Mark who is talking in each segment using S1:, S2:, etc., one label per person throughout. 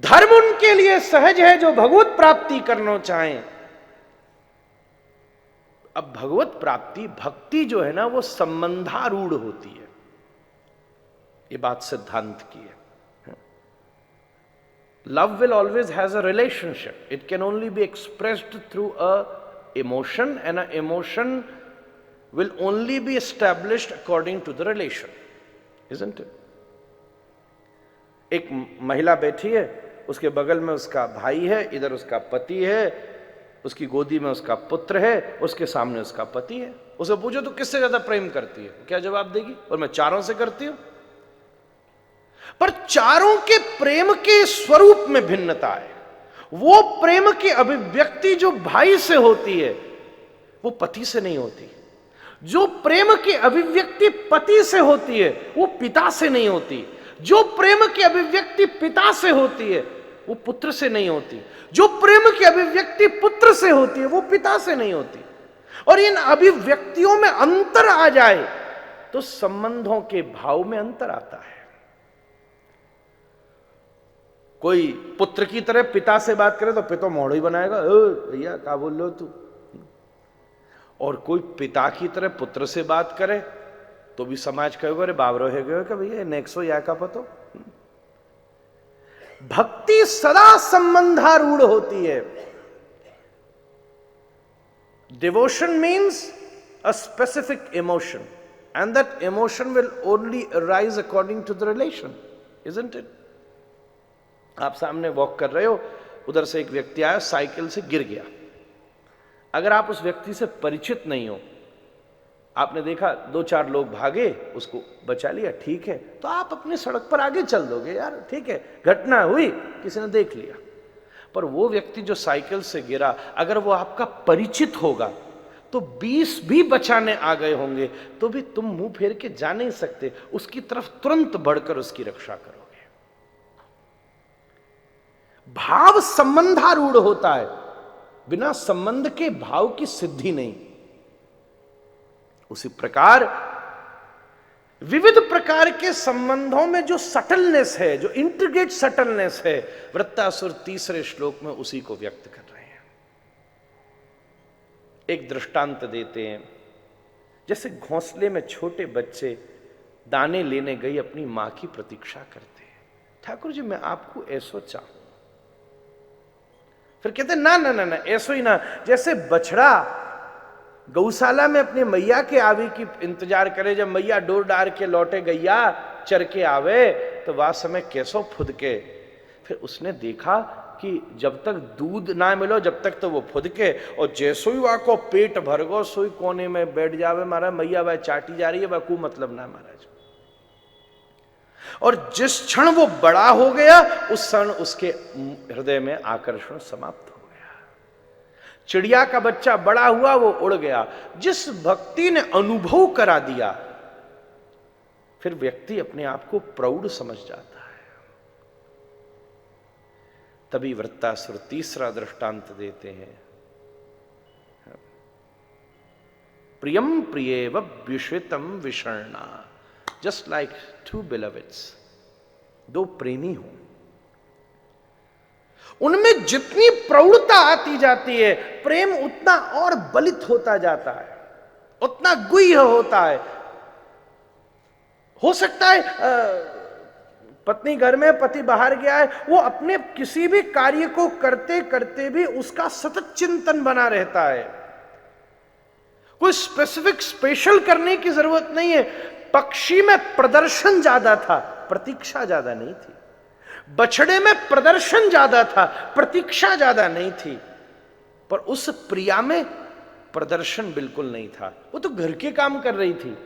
S1: धर्म उनके लिए सहज है जो भगवत प्राप्ति करना चाहें। अब भगवत प्राप्ति, भक्ति जो है ना, वो संबंधारूढ़ होती है। ये बात सिद्धांत की है। Love will always has a relationship, it can only be expressed through a emotion, and an emotion will only be established according to the relation, isn't it? एक महिला बैठी है, उसके बगल में उसका भाई है, इधर उसका पति है, उसकी गोदी में उसका पुत्र है, उसके सामने उसका पति है। उसे पूछो तो किससे ज्यादा प्रेम करती है, क्या जवाब देगी? और मैं चारों से करती हूं। पर चारों के प्रेम के स्वरूप में भिन्नता है। वो प्रेम की अभिव्यक्ति जो भाई से होती है वो पति से नहीं होती। जो प्रेम की अभिव्यक्ति पति से होती है वो पिता से नहीं होती। जो प्रेम की अभिव्यक्ति पिता से होती है वो पुत्र से नहीं होती। जो प्रेम की अभिव्यक्ति पुत्र से होती है वो पिता से नहीं होती। और इन अभिव्यक्तियों में अंतर आ जाए तो संबंधों के भाव में अंतर आता है। कोई पुत्र की तरह पिता से बात करे तो पिता मोड़ ही बनाएगा, भैया क्या बोल रहे हो तू। और कोई पिता की तरह पुत्र से बात करे तो भी समाज कहेगा अरे बाबरो है गयो क्या भैया नेक्सो या का पतो। भक्ति सदा संबंधारूढ़ होती है। Devotion means a specific emotion and that emotion will only arise according to the relation, isn't it? आप सामने वॉक कर रहे हो, उधर से एक व्यक्ति आया, साइकिल से गिर गया। अगर आप उस व्यक्ति से परिचित नहीं हो, आपने देखा दो चार लोग भागे, उसको बचा लिया, ठीक है, तो आप अपनी सड़क पर आगे चल दोगे, यार ठीक है घटना हुई, किसी ने देख लिया। पर वो व्यक्ति जो साइकिल से गिरा, अगर वो आपका परिचित होगा तो 20 भी बचाने आ गए होंगे तो भी तुम मुंह फेर के जा नहीं सकते, उसकी तरफ तुरंत बढ़कर उसकी रक्षा करोगे। भाव संबंधारूढ़ होता है, बिना संबंध के भाव की सिद्धि नहीं। उसी प्रकार विविध प्रकार के संबंधों में जो सटलनेस है, जो इंटीग्रेट सटलनेस है, वृत्तासुर तीसरे श्लोक में उसी को व्यक्त कर रहे हैं। एक दृष्टांत देते हैं, जैसे घोंसले में छोटे बच्चे दाने लेने गई अपनी मां की प्रतीक्षा करते हैं। ठाकुर जी मैं आपको ऐसो चाहूं, फिर कहते ना ना ना ना ऐसो ही ना। जैसे बछड़ा गौशाला में अपने मैया के आवे की इंतजार करे, जब मैया डोर डार के लौटे गैया चर के आवे तो वह समय कैसो फुद के। फिर उसने देखा कि जब तक दूध ना मिलो जब तक तो वो फुद के, और जैसो ही वह को पेट भर गो सोई कोने में बैठ जावे, मारा मैया वह चाटी जा रही है, वह को मतलब ना महाराज। और जिस क्षण वो बड़ा हो गया उस क्षण उसके हृदय में आकर्षण समाप्त हो गया। चिड़िया का बच्चा बड़ा हुआ, वो उड़ गया। जिस भक्ति ने अनुभव करा दिया, फिर व्यक्ति अपने आप को प्रौढ़ समझ जाता है। तभी वृत्तासुर तीसरा दृष्टांत देते हैं, प्रियम प्रियेव व्युषितम विषर्णा, जस्ट लाइक टू बिलवेड्स, दो प्रेमी हो, उनमें जितनी प्रौढ़ता आती जाती है प्रेम उतना और बलित होता जाता है, उतना गुह्य होता है। हो सकता है पत्नी घर में, पति बाहर गया है, वो अपने किसी भी कार्य को करते करते भी उसका सतत चिंतन बना रहता है। कोई स्पेसिफिक स्पेशल करने की जरूरत नहीं है। पक्षी में प्रदर्शन ज्यादा था, प्रतीक्षा ज्यादा नहीं थी। बछड़े में प्रदर्शन ज्यादा था, प्रतीक्षा ज्यादा नहीं थी। पर उस प्रिया में प्रदर्शन बिल्कुल नहीं था। वो तो घर के काम कर रही थी,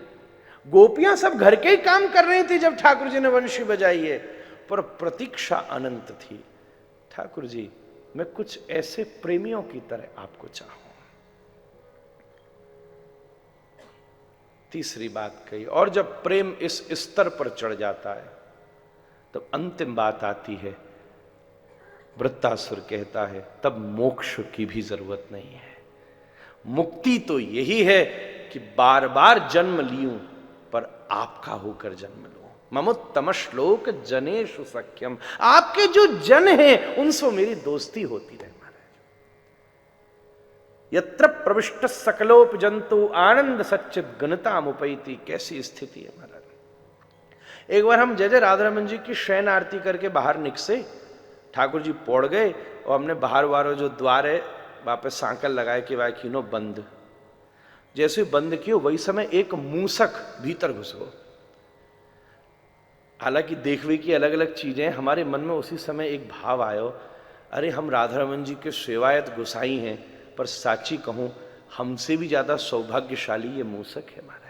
S1: गोपियां सब घर के ही काम कर रही थी जब ठाकुर जी ने वंशी बजाई है, पर प्रतीक्षा अनंत थी। ठाकुर जी मैं कुछ ऐसे प्रेमियों की तरह आपको चाहूं। तीसरी बात कही। और जब प्रेम इस स्तर पर चढ़ जाता है तब अंतिम बात आती है, वृत्तासुर कहता है तब मोक्ष की भी जरूरत नहीं है। मुक्ति तो यही है कि बार बार जन्म लियूं पर आपका होकर जन्म लूं। ममुत्तम श्लोक जनेषु सख्यम, आपके जो जन हैं उनसे मेरी दोस्ती होती रहे महाराज। यत्र प्रविष्ट सकलोप जंतु आनंद सच्चित गणता मुपैति, कैसी स्थिति है महाराज। एक बार हम जय जय राधा रमन जी की शयन आरती करके बाहर निकसे, ठाकुर जी पौड़ गए और हमने बाहर वालों जो द्वार है वापस सांकल लगाए कि वाह खीनो बंद। जैसे बंद कियो वही समय एक मूसक भीतर घुस गो। हालांकि देखवे की अलग अलग चीजें, हमारे मन में उसी समय एक भाव आयो, अरे हम राधा रमन जी के सेवायत गुसाई हैं, पर साची कहूं हमसे भी ज्यादा सौभाग्यशाली ये मूसक है महाराज।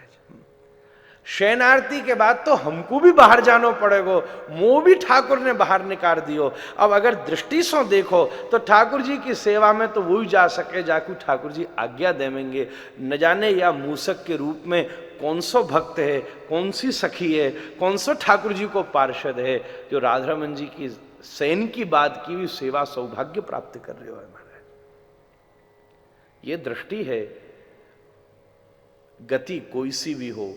S1: शयन आरती के बाद तो हमको भी बाहर जानो पड़ेगो, मुंह भी ठाकुर ने बाहर निकाल दियो। अब अगर दृष्टि से देखो तो ठाकुर जी की सेवा में तो वही जा सके जाकू ठाकुर जी आज्ञा देवेंगे। न जाने या मूसक के रूप में कौन सो भक्त है, कौन सी सखी है, कौन सो ठाकुर जी को पार्षद है जो राधा रमन जी की शयन की बात की भी सेवा सौभाग्य प्राप्त कर रहे हो महाराज। ये दृष्टि है। गति कोई सी भी हो,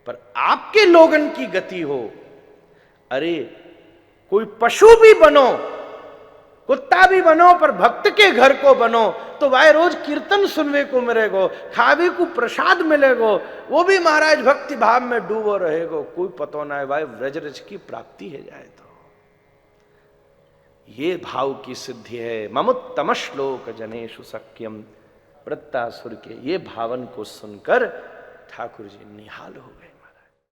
S1: पर आपके लोगन की गति हो। अरे कोई पशु भी बनो, कुत्ता भी बनो, पर भक्त के घर को बनो तो भाई रोज कीर्तन सुनने को मिलेगो, खावे को प्रसाद मिलेगो, वो भी महाराज भक्ति भाव में डूबो रहेगो। कोई पतो ना है भाई व्रजरज की प्राप्ति है जाए तो ये भाव की सिद्धि है। ममुत्तम श्लोक जनेषु सख्यम, वृत्तासुर के ये भावन को सुनकर ठाकुर जी निहाल हो गए।